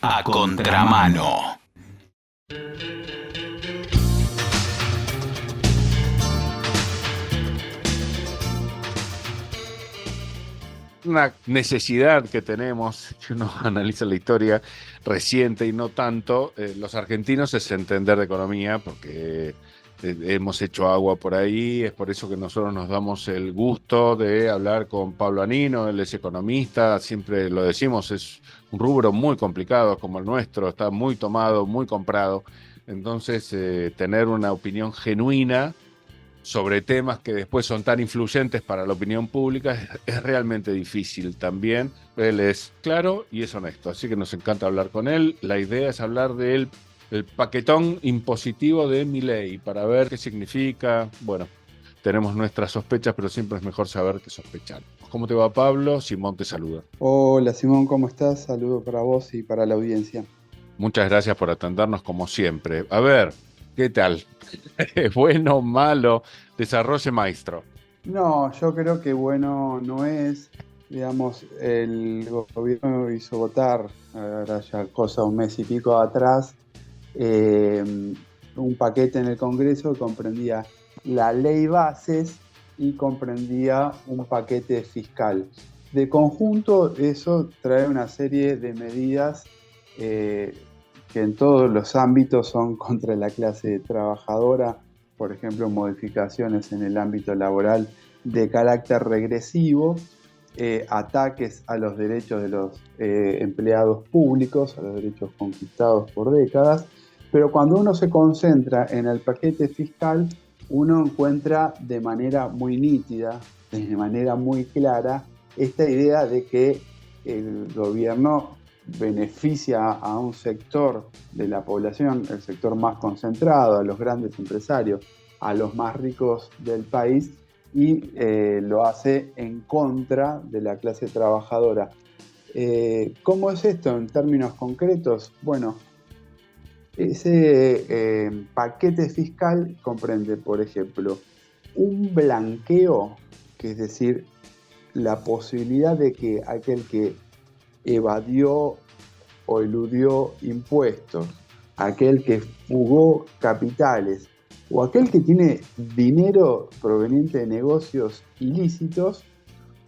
A contramano. Una necesidad que tenemos, si uno analiza la historia reciente y no tanto, los argentinos, es entender de economía, porque hemos hecho agua por ahí. Es por eso que nosotros nos damos el gusto de hablar con Pablo Anino. Él es economista, siempre lo decimos, es un rubro muy complicado como el nuestro, está muy tomado, muy comprado. Entonces, tener una opinión genuina sobre temas que después son tan influyentes para la opinión pública es realmente difícil también. Él es claro y es honesto, así que nos encanta hablar con él. La idea es hablar del el paquetón impositivo de Milei para ver qué significa. Bueno, tenemos nuestras sospechas, pero siempre es mejor saber qué sospechar. ¿Cómo te va, Pablo? Simón te saluda. Hola Simón, ¿cómo estás? Saludo para vos y para la audiencia. Muchas gracias por atendernos como siempre. A ver, ¿qué tal? ¿Bueno, malo? Desarrolle, maestro. No, yo creo que bueno no es, digamos, el gobierno hizo votar, ahora ya cosa un mes y pico atrás, eh, un paquete en el Congreso que comprendía la ley bases y comprendía un paquete fiscal. De conjunto, eso trae una serie de medidas que en todos los ámbitos son contra la clase trabajadora, por ejemplo, modificaciones en el ámbito laboral de carácter regresivo, ataques a los derechos de los empleados públicos, a los derechos conquistados por décadas, pero cuando uno se concentra en el paquete fiscal, uno encuentra de manera muy nítida, de manera muy clara, esta idea de que el gobierno beneficia a un sector de la población, el sector más concentrado, a los grandes empresarios, a los más ricos del país, y lo hace en contra de la clase trabajadora. ¿Cómo es esto en términos concretos? Bueno, ese paquete fiscal comprende, por ejemplo, un blanqueo, que es decir, la posibilidad de que aquel que evadió o eludió impuestos, aquel que fugó capitales o aquel que tiene dinero proveniente de negocios ilícitos,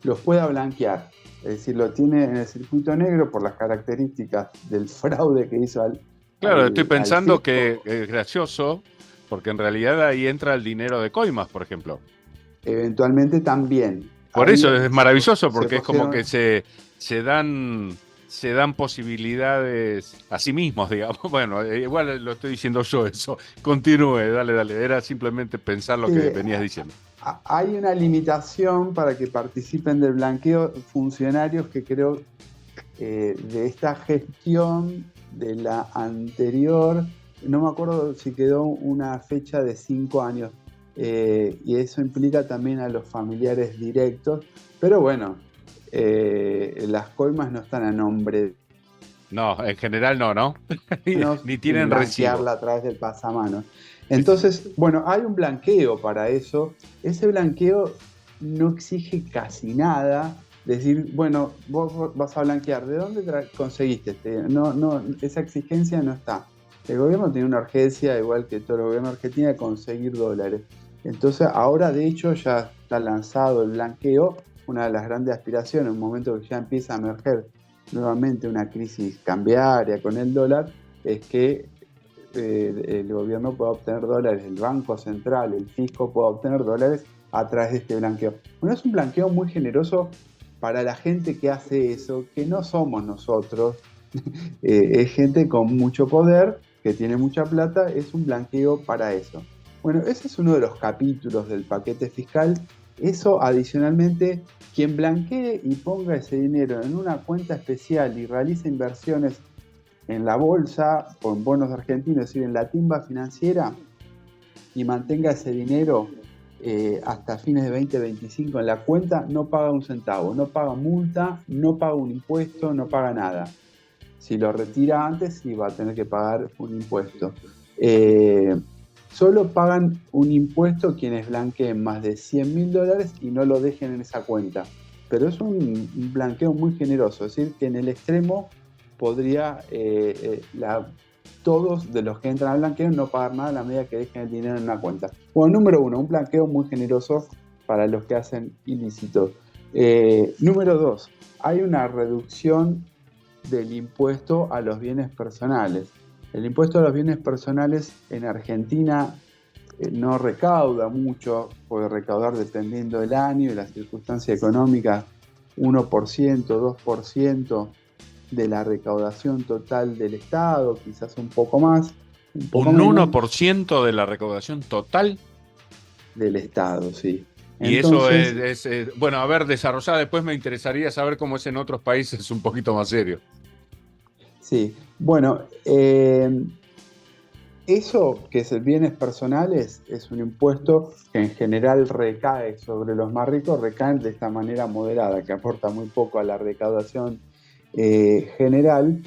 los pueda blanquear. Es decir, lo tiene en el circuito negro por las características del fraude que hizo Claro, estoy al pensando que fisco. es gracioso, porque en realidad ahí entra el dinero de coimas, por ejemplo. Eventualmente también. Por Ahí eso es maravilloso, se porque es como pusieron. que se dan, se dan posibilidades a sí mismos, digamos. Bueno, igual lo estoy diciendo yo eso. Continúe, dale, dale. Era simplemente pensar lo que Sí, venías diciendo. hay una limitación para que participen del blanqueo funcionarios que creo de esta gestión de la anterior, no me acuerdo si quedó una fecha de 5 años, y eso implica también a los familiares directos, pero bueno, las coimas no están a nombre No, en general no, ¿no? Ni y tienen recibo. blanquearla a través del pasamanos. Sí, sí, sí. Entonces, bueno, hay un blanqueo para eso. Ese blanqueo no exige casi nada. Decir, bueno, vos vas a blanquear, ¿de dónde conseguiste? No, no, esa exigencia no está. El gobierno tiene una urgencia, igual que todo el gobierno argentino, de conseguir dólares. Entonces, ahora de hecho ya está lanzado el blanqueo, una de las grandes aspiraciones, un momento que ya empieza a emerger nuevamente una crisis cambiaria con el dólar, es que el gobierno pueda obtener dólares, el Banco Central, el fisco pueda obtener dólares a través de este blanqueo. Bueno, es un blanqueo muy generoso para la gente que hace eso, que no somos nosotros, es gente con mucho poder, que tiene mucha plata, es un blanqueo para eso. Bueno, ese es uno de los capítulos del paquete fiscal. Eso adicionalmente, quien blanquee y ponga ese dinero en una cuenta especial y realice inversiones en la bolsa o en bonos argentinos, es decir, en la timba financiera, y mantenga ese dinero hasta fines de 2025 en la cuenta, no paga un centavo, no paga multa, no paga un impuesto, no paga nada. Si lo retira antes, sí va a tener que pagar un impuesto. Solo pagan un impuesto quienes blanqueen más de $100.000 y no lo dejen en esa cuenta. Pero es un blanqueo muy generoso, es decir, que en el extremo podría todos de los que entran al blanqueo no pagar nada a la medida que dejen el dinero en una cuenta. Bueno, número 1, un blanqueo muy generoso para los que hacen ilícitos. Número 2, hay una reducción del impuesto a los bienes personales. El impuesto a los bienes personales en Argentina no recauda mucho, puede recaudar dependiendo del año y las circunstancias económicas, 1%, 2% de la recaudación total del Estado, quizás un poco más. ¿Un menos 1% de la recaudación total? del Estado, sí. Y Entonces, eso es, bueno, a ver, desarrollada, después me interesaría saber cómo es en otros países un poquito más serio. sí, bueno, eso que es el bienes personales es un impuesto que en general recae sobre los más ricos, recae de esta manera moderada, que aporta muy poco a la recaudación general.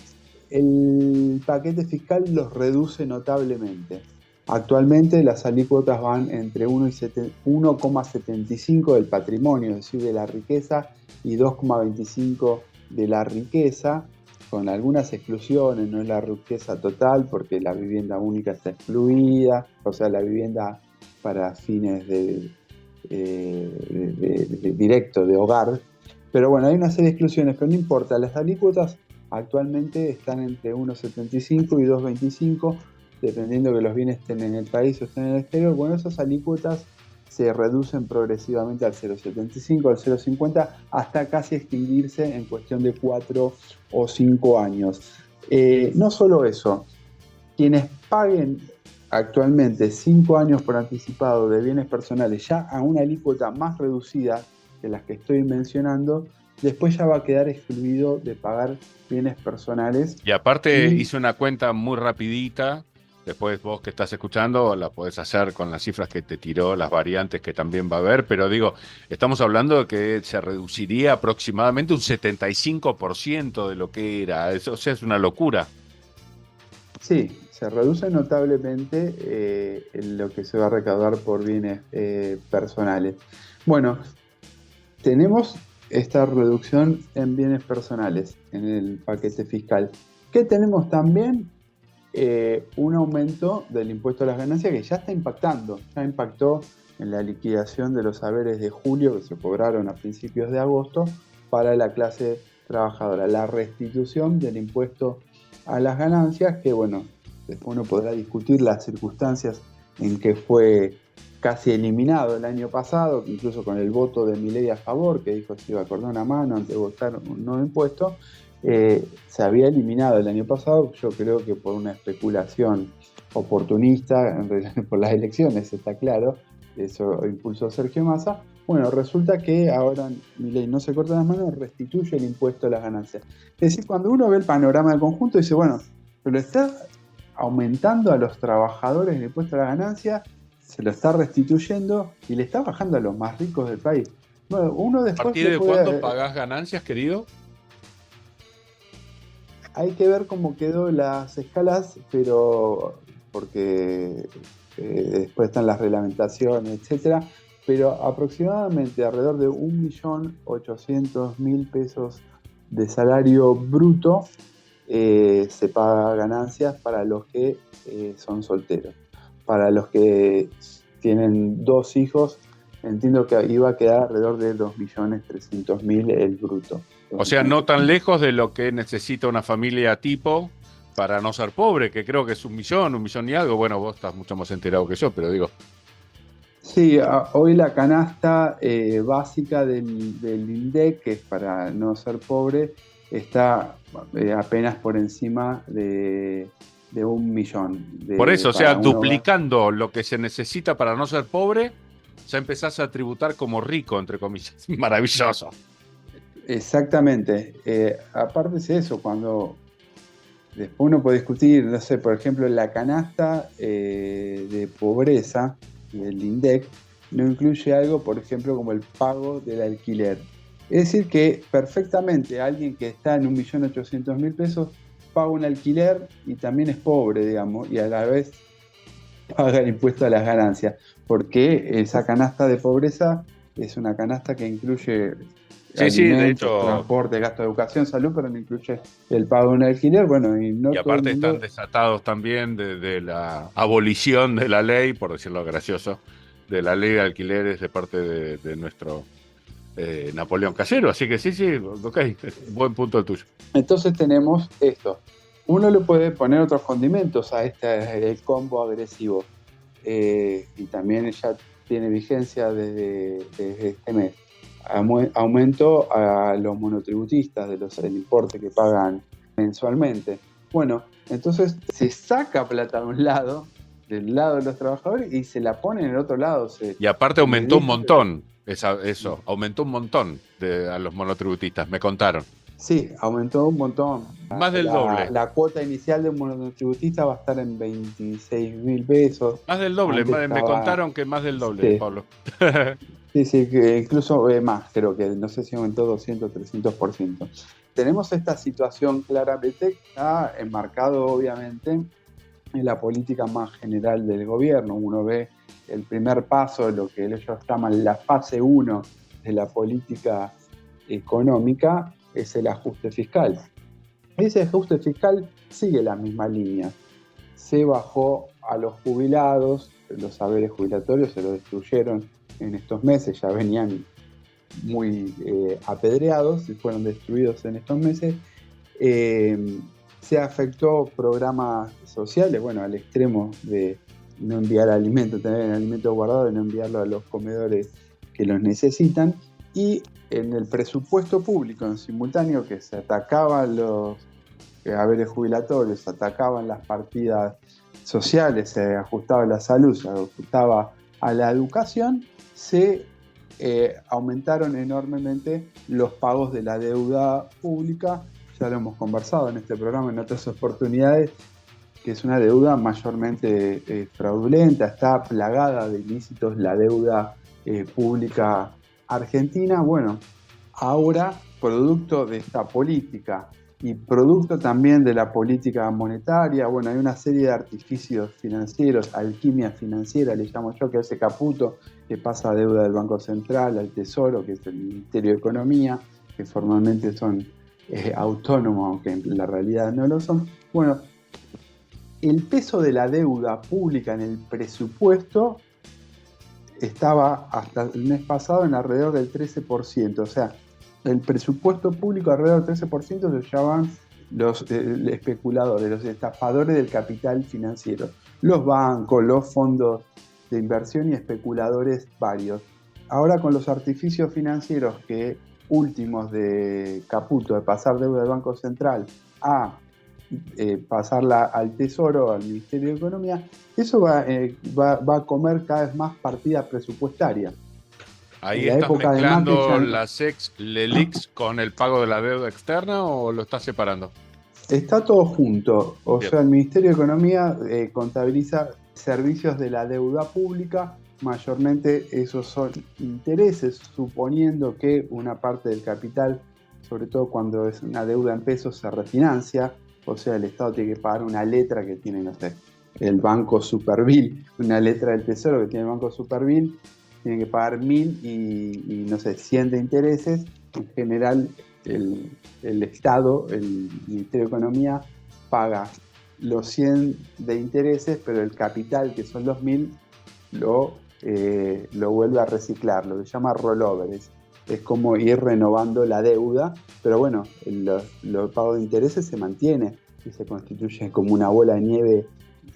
El paquete fiscal los reduce notablemente. Actualmente las alícuotas van entre 1,75 del patrimonio, es decir, de la riqueza, y 2,25 de la riqueza, con algunas exclusiones, no es la riqueza total porque la vivienda única está excluida, o sea, la vivienda para fines directo de hogar. Pero bueno, hay una serie de exclusiones, pero no importa, las alícuotas actualmente están entre 1,75 y 2,25, dependiendo que los bienes estén en el país o estén en el exterior. Bueno, esas alícuotas se reducen progresivamente al 0,75, al 0,50, hasta casi extinguirse en cuestión de 4 o 5 años. No solo eso, quienes paguen actualmente 5 años por anticipado de bienes personales ya a una alícuota más reducida que las que estoy mencionando, después ya va a quedar excluido de pagar bienes personales. Y aparte hice una cuenta muy rapidita. Después vos que estás escuchando la podés hacer con las cifras que te tiró, las variantes que también va a haber, pero digo, estamos hablando de que se reduciría aproximadamente un 75% de lo que era. Eso, o sea, es una locura. Sí, se reduce notablemente lo que se va a recaudar por bienes personales. Bueno, tenemos esta reducción en bienes personales en el paquete fiscal. ¿Qué tenemos también? Un aumento del impuesto a las ganancias que ya está impactando, ya impactó en la liquidación de los saberes de julio que se cobraron a principios de agosto para la clase trabajadora, la restitución del impuesto a las ganancias, que bueno, después uno podrá discutir las circunstancias en que fue casi eliminado el año pasado, incluso con el voto de Milei a favor, que dijo que se iba a cortar una mano antes de votar un nuevo impuesto. Se había eliminado el año pasado, yo creo que por una especulación oportunista por las elecciones, está claro, eso impulsó Sergio Massa. Bueno, resulta que ahora Milei no se corta las manos, restituye el impuesto a las ganancias. Es decir, cuando uno ve el panorama del conjunto, dice, bueno, pero está aumentando a los trabajadores el impuesto a las ganancias, se lo está restituyendo y le está bajando a los más ricos del país. Bueno, uno después ¿A partir de cuándo pagás ganancias, querido? Hay que ver cómo quedó las escalas, pero porque después están las reglamentaciones, etcétera, pero aproximadamente alrededor de 1.800.000 pesos de salario bruto se paga ganancias para los que son solteros. Para los que tienen 2 hijos, entiendo que iba a quedar alrededor de 2.300.000 el bruto. O sea, no tan lejos de lo que necesita una familia tipo para no ser pobre, que creo que es 1.000.000 y algo. Bueno, vos estás mucho más enterado que yo, pero digo. Sí, hoy la canasta básica del INDEC, que es para no ser pobre, está apenas por encima de 1.000.000. Por eso, o sea, duplicando lo que se necesita para no ser pobre, ya empezás a tributar como rico, entre comillas. Maravilloso. Exactamente. Aparte es eso, cuando después uno puede discutir, no sé, por ejemplo, la canasta de pobreza del INDEC no incluye algo, por ejemplo, como el pago del alquiler. Es decir, que perfectamente alguien que está en 1.800.000 pesos paga un alquiler y también es pobre, digamos, y a la vez paga el impuesto a las ganancias, porque esa canasta de pobreza es una canasta que incluye Sí, sí, de alimentos, hecho, transporte, gasto de educación, salud, pero no incluye el pago de un alquiler. Bueno, y no y todo el aparte están mundo. desatados también de la abolición de la ley, por decirlo gracioso, de la ley de alquileres de parte de nuestro Napoleón Casero. Así que sí, sí, ok, buen punto el tuyo. Entonces tenemos esto. Uno le puede poner otros condimentos a este combo agresivo. Y también ya tiene vigencia desde este mes. Aumento a los monotributistas del importe que pagan mensualmente. Bueno, entonces se saca plata de un lado, del lado de los trabajadores, y se la pone en el otro lado. Y aparte aumentó un dice- montón, eso, aumentó un montón a los monotributistas, me contaron. Sí, aumentó un montón. Más del doble. La cuota inicial de un monotributista va a estar en 26.000 pesos. Más del doble, Antes me estaba- contaron que más del doble, Sí. Pablo. Sí, sí, que incluso más, creo que no sé si aumentó 200, 300%. Tenemos esta situación claramente que está enmarcado obviamente en la política más general del gobierno. Uno ve el primer paso de lo que ellos llaman la fase 1 de la política económica, es el ajuste fiscal. Ese ajuste fiscal sigue la misma línea. Se bajó a los jubilados, los saberes jubilatorios se los destruyeron en estos meses, ya venían muy apedreados y fueron destruidos en estos meses. Se afectó programas sociales, bueno, al extremo de no enviar alimentos, tener alimentos guardados y no enviarlo a los comedores que los necesitan. Y en el presupuesto público, en simultáneo, que se atacaban los haberes jubilatorios, se atacaban las partidas sociales, se ajustaba a la salud, se ajustaba a la educación, se aumentaron enormemente los pagos de la deuda pública. Ya lo hemos conversado en este programa en otras oportunidades, que es una deuda mayormente fraudulenta, está plagada de ilícitos la deuda pública argentina. Bueno, ahora, producto de esta política y producto también de la política monetaria, bueno, hay una serie de artificios financieros, alquimia financiera, le llamo yo, que hace Caputo, que pasa deuda del Banco Central al Tesoro, que es el Ministerio de Economía, que formalmente son autónomos, aunque en la realidad no lo son. Bueno, el peso de la deuda pública en el presupuesto estaba hasta el mes pasado en alrededor del 13%, o sea, el presupuesto público alrededor del 13% lo llaman los especuladores, los estafadores del capital financiero, los bancos, los fondos de inversión y especuladores varios. Ahora con los artificios financieros que últimos de Caputo, de pasar deuda del Banco Central a pasarla al Tesoro, al Ministerio de Economía, eso va a comer cada vez más partida presupuestaria. ¿Ahí En la estás época de mezclando Macri ya- las LELIX con el pago de la deuda externa o lo estás separando? Está todo junto, o Bien. sea, el Ministerio de Economía contabiliza servicios de la deuda pública, mayormente esos son intereses, suponiendo que una parte del capital, sobre todo cuando es una deuda en pesos, se refinancia, o sea, el Estado tiene que pagar una letra que tiene, no sé, el Banco Supervil, una letra del Tesoro que tiene el Banco Supervil, tiene que pagar 1.000 y no sé, 100 de intereses. En general, el Estado, el Ministerio de Economía, paga los 100 de intereses, pero el capital, que son los 1.000, lo vuelve a reciclar, lo que se llama rollover. Es como ir renovando la deuda, pero bueno, los pagos de intereses se mantiene y se constituye como una bola de nieve.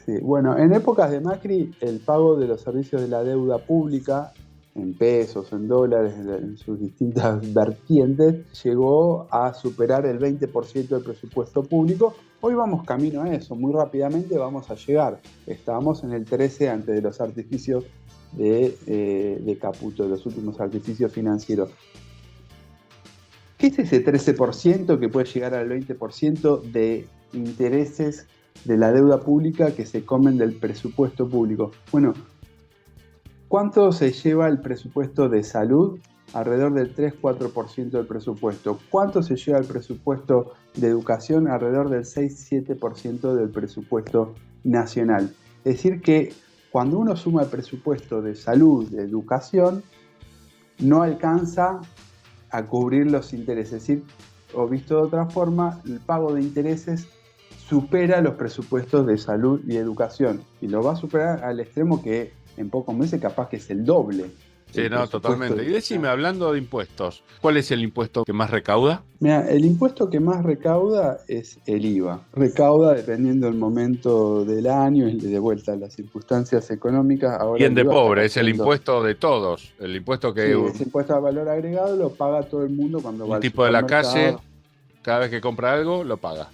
Sí. Bueno, en épocas de Macri, el pago de los servicios de la deuda pública, en pesos, en dólares, en sus distintas vertientes, llegó a superar el 20% del presupuesto público. Hoy vamos camino a eso, muy rápidamente vamos a llegar. Estábamos en el 13 antes de los artificios de Caputo, los últimos artificios financieros. ¿Qué es ese 13% que puede llegar al 20% de intereses de la deuda pública que se comen del presupuesto público? Bueno, ¿cuánto se lleva el presupuesto de salud? Alrededor del 3-4% del presupuesto. ¿Cuánto se lleva el presupuesto de educación? Alrededor del 6-7% del presupuesto nacional. Es decir que cuando uno suma el presupuesto de salud, de educación, no alcanza a cubrir los intereses. Es decir, o visto de otra forma, el pago de intereses supera los presupuestos de salud y educación. Y lo va a superar al extremo que en pocos meses capaz que es el doble. Sí, no, totalmente. Y decime, hablando de impuestos, ¿cuál es el impuesto que más recauda? Mira, el impuesto que más recauda es el IVA. Recauda dependiendo del momento del año y de vuelta a las circunstancias económicas. Ahora Bien de el IVA pobre, está es el cayendo. impuesto de todos. El impuesto Sí, que ese impuesto al valor agregado lo paga todo el mundo cuando va un al tipo de la calle, supermercado. cada vez que compra algo, lo paga.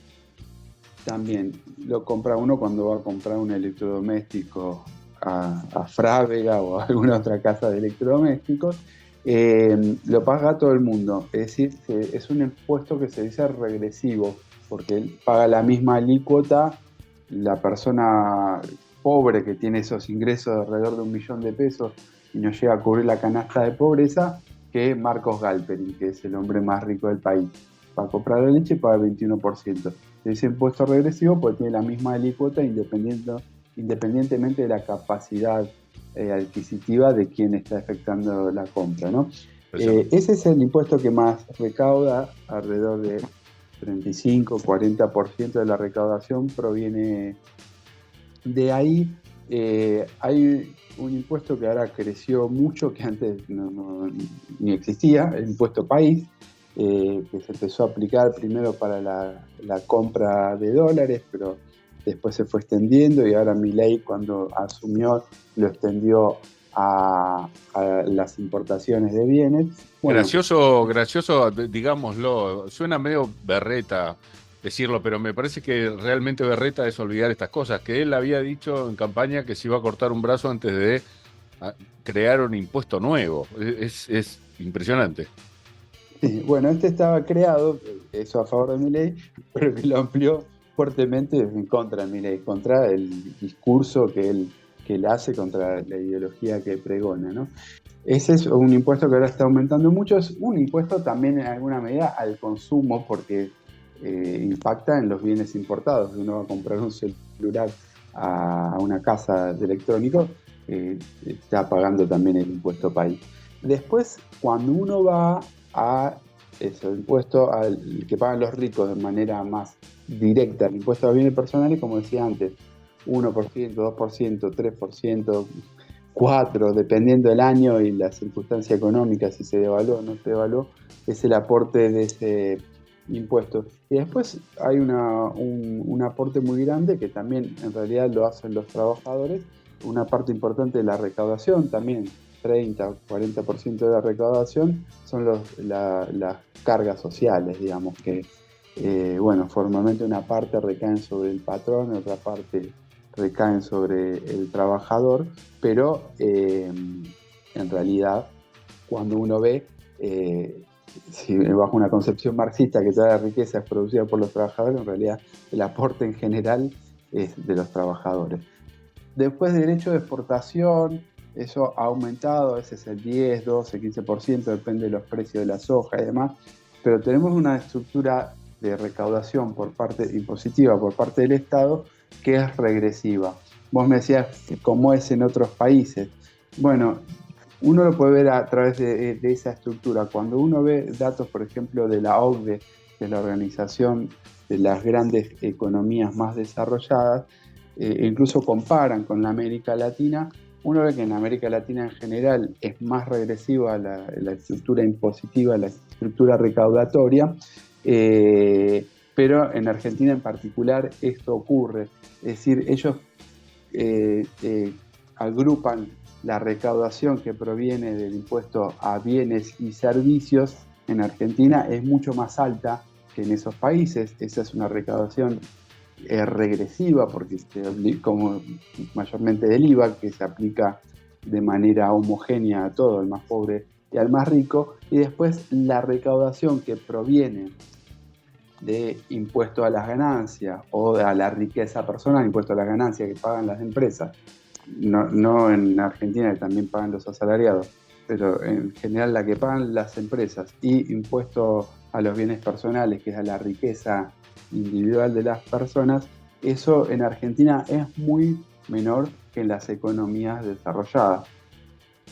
También lo compra uno cuando va a comprar un electrodoméstico a Frávega o a alguna otra casa de electrodomésticos. Lo paga todo el mundo. Es decir, es un impuesto que se dice regresivo, porque él paga la misma alícuota la persona pobre que tiene esos ingresos de alrededor de 1.000.000 de pesos y no llega a cubrir la canasta de pobreza, que Marcos Galperin, que es el hombre más rico del país. Para comprar la leche paga el 21%. Ese impuesto regresivo porque tiene la misma alícuota independientemente de la capacidad adquisitiva de quien está efectuando la compra, ¿no? Ese es el impuesto que más recauda, alrededor de 35-40% de la recaudación proviene de ahí. Hay un impuesto que ahora creció mucho, que antes ni existía, el impuesto país, que se empezó a aplicar primero para la compra de dólares, pero después se fue extendiendo y ahora Milei, cuando asumió, lo extendió a las importaciones de bienes. Bueno, Gracioso, digámoslo, suena medio berreta decirlo, pero me parece que realmente berreta es olvidar estas cosas, que él había dicho en campaña que se iba a cortar un brazo antes de crear un impuesto nuevo. Es impresionante. sí, bueno, este estaba creado, eso a favor de Milei, pero que lo amplió fuertemente en contra de Milei, contra el discurso que él hace, contra la ideología que pregona, ¿no? Ese es un impuesto que ahora está aumentando mucho, es un impuesto también en alguna medida al consumo, porque impacta en los bienes importados. Uno va a comprar un celular a una casa de electrónicos, está pagando también el impuesto país. Después, cuando uno va a ese impuesto al que pagan los ricos de manera más directa, el impuesto a bienes personales, como decía antes, 1%, 2%, 3%, 4%, dependiendo del año y la circunstancia económica, si se devaluó o no se devaluó, es el aporte de ese impuesto. Y después hay un aporte muy grande que también en realidad lo hacen los trabajadores, una parte importante de la recaudación también. 30 40% de la recaudación son las cargas sociales, digamos, que formalmente una parte recaen sobre el patrón, otra parte recaen sobre el trabajador, pero en realidad cuando uno ve, si bajo una concepción marxista que toda la riqueza es producida por los trabajadores, en realidad el aporte en general es de los trabajadores. Después, derecho de exportación, eso ha aumentado, a veces el 10, 12, 15%, depende de los precios de la soja y demás, pero tenemos una estructura de recaudación impositiva por parte del Estado que es regresiva. Vos me decías cómo es en otros países. Bueno, uno lo puede ver a través de esa estructura. Cuando uno ve datos, por ejemplo, de la OCDE, de la Organización de las Grandes Economías Más Desarrolladas, incluso comparan con la América Latina, uno ve que en América Latina en general es más regresiva la estructura impositiva, la estructura recaudatoria, pero en Argentina en particular esto ocurre. Es decir, ellos agrupan la recaudación que proviene del impuesto a bienes y servicios. En Argentina es mucho más alta que en esos países. Esa es una recaudación regresiva, porque como mayormente del IVA, que se aplica de manera homogénea a todo, al más pobre y al más rico, y después la recaudación que proviene de impuesto a las ganancias o a la riqueza personal, impuesto a las ganancias que pagan las empresas, no en Argentina, que también pagan los asalariados, pero en general la que pagan las empresas, y impuesto a los bienes personales, que es a la riqueza individual de las personas, eso en Argentina es muy menor que en las economías desarrolladas.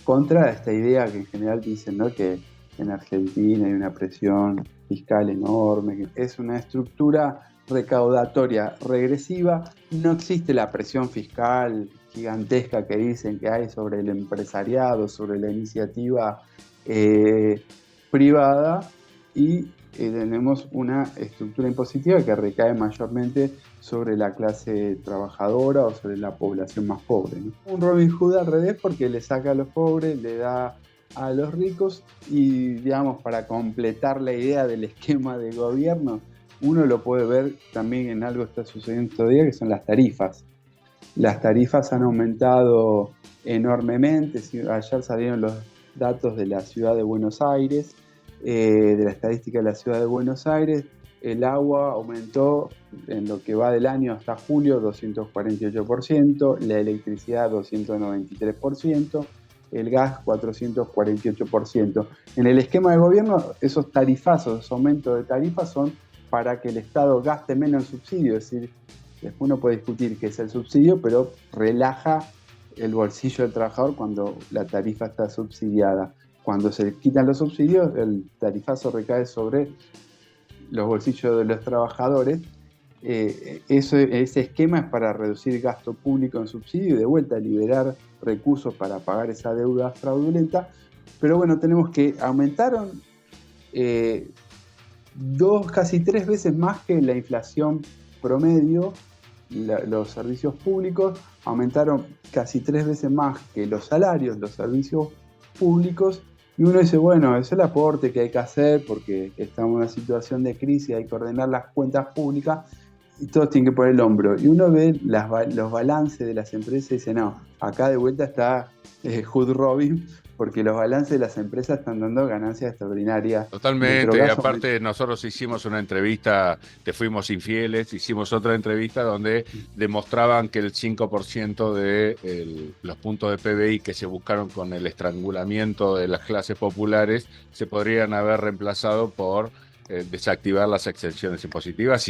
Contra esta idea que en general dicen, ¿no?, que en Argentina hay una presión fiscal enorme, es una estructura recaudatoria regresiva, no existe la presión fiscal gigantesca que dicen que hay sobre el empresariado, sobre la iniciativa privada, y tenemos una estructura impositiva que recae mayormente sobre la clase trabajadora o sobre la población más pobre, ¿no? Un Robin Hood al revés, porque le saca a los pobres, le da a los ricos, y digamos, para completar la idea del esquema de gobierno, uno lo puede ver también en algo que está sucediendo estos días, que son las tarifas. Las tarifas han aumentado enormemente. Ayer salieron los datos de la ciudad de Buenos Aires, de la estadística de la ciudad de Buenos Aires. El agua aumentó en lo que va del año hasta julio 248%, la electricidad 293%, el gas 448%. En el esquema de gobierno, esos tarifazos, esos aumentos de tarifas son para que el Estado gaste menos en subsidio, es decir, después uno puede discutir qué es el subsidio, pero relaja el bolsillo del trabajador cuando la tarifa está subsidiada. Cuando se quitan los subsidios, el tarifazo recae sobre los bolsillos de los trabajadores. Ese esquema es para reducir gasto público en subsidio y de vuelta liberar recursos para pagar esa deuda fraudulenta. Pero bueno, tenemos que aumentaron casi 3 veces más que la inflación promedio. Los servicios públicos aumentaron casi 3 veces más que los salarios, los servicios públicos, y uno dice, bueno, eso es el aporte que hay que hacer porque estamos en una situación de crisis, hay que ordenar las cuentas públicas y todos tienen que poner el hombro. Y uno ve los balances de las empresas y dice, no, acá de vuelta está Hood Robin, porque los balances de las empresas están dando ganancias extraordinarias. Totalmente, y aparte nosotros hicimos una entrevista, te fuimos infieles, hicimos otra entrevista donde demostraban que el 5% de los puntos de PBI que se buscaron con el estrangulamiento de las clases populares se podrían haber reemplazado por desactivar las exenciones impositivas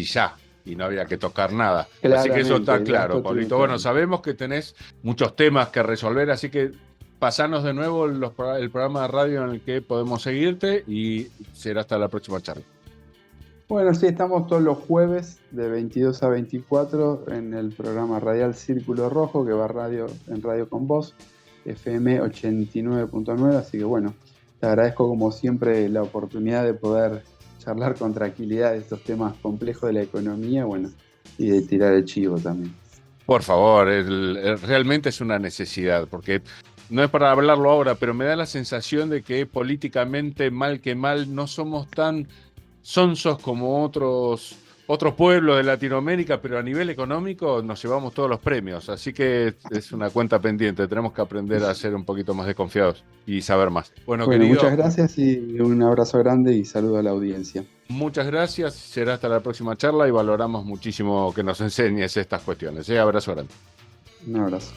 y no había que tocar nada. Así que eso está claro, Pablito. Bueno, sabemos que tenés muchos temas que resolver, así que pasanos de nuevo el programa de radio en el que podemos seguirte y será hasta la próxima charla. Bueno, sí, estamos todos los jueves de 22 a 24 en el programa radial Círculo Rojo, que va en Radio con Vos, FM 89.9, así que bueno, te agradezco como siempre la oportunidad de poder charlar con tranquilidad de estos temas complejos de la economía, bueno, y de tirar el chivo también. Por favor, realmente es una necesidad, porque no es para hablarlo ahora, pero me da la sensación de que políticamente, mal que mal, no somos tan sonsos como otros pueblos de Latinoamérica, pero a nivel económico nos llevamos todos los premios. Así que es una cuenta pendiente. Tenemos que aprender a ser un poquito más desconfiados y saber más. Bueno, querido, muchas gracias y un abrazo grande y saludo a la audiencia. Muchas gracias. Será hasta la próxima charla y valoramos muchísimo que nos enseñes estas cuestiones. Abrazo grande. Un abrazo.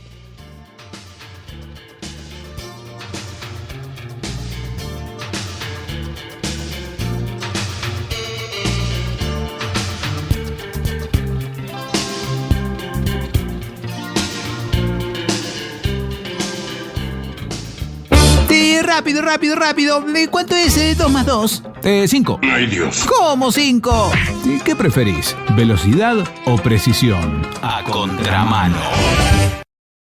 Rápido. ¿Cuánto es 2 más 2? 5. ¡Ay, Dios! ¿Cómo 5? ¿Qué preferís? ¿Velocidad o precisión? A contramano.